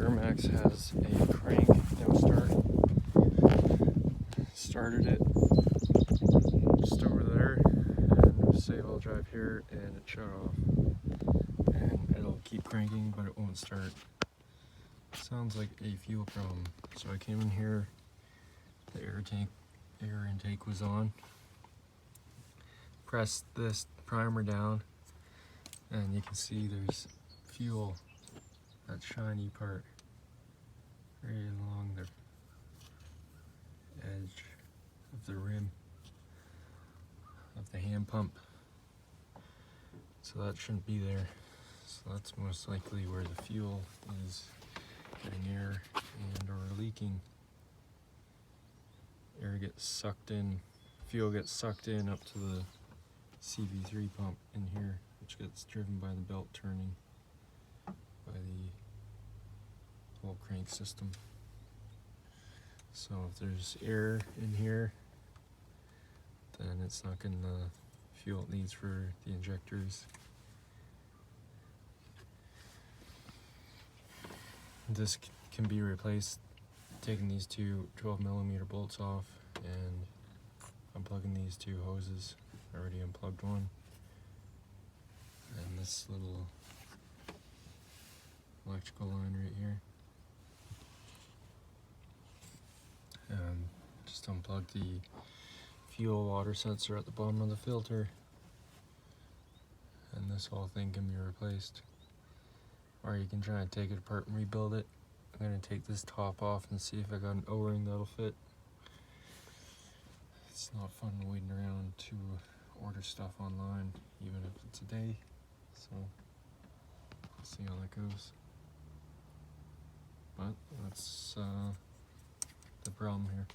Duramax has a crank no start. Started it just over there, and say I'll drive here, and it shut off. And it'll keep cranking, but it won't start. Sounds like a fuel problem. So I came in here, the air intake was on. Pressed this primer down, and you can see there's fuel, that shiny part right along the edge of the rim of the hand pump. So that shouldn't be there. So that's most likely where the fuel is getting air and or leaking. Air gets sucked in, fuel gets sucked in up to the CV3 pump in here, which gets driven by the belt turning by the whole crank system. So if there's air in here, then it's not getting the fuel it needs for the injectors. This can be replaced taking these two 12mm bolts off and unplugging these two hoses. I already unplugged one, and this little electrical line right here. Just unplug the fuel water sensor at the bottom of the filter, and this whole thing can be replaced. Or you can try and take it apart and rebuild it. I'm going to take this top off and see if I got an O-ring that'll fit. It's not fun waiting around to order stuff online, even if it's a day. So we'll see how that goes. But that's the problem here.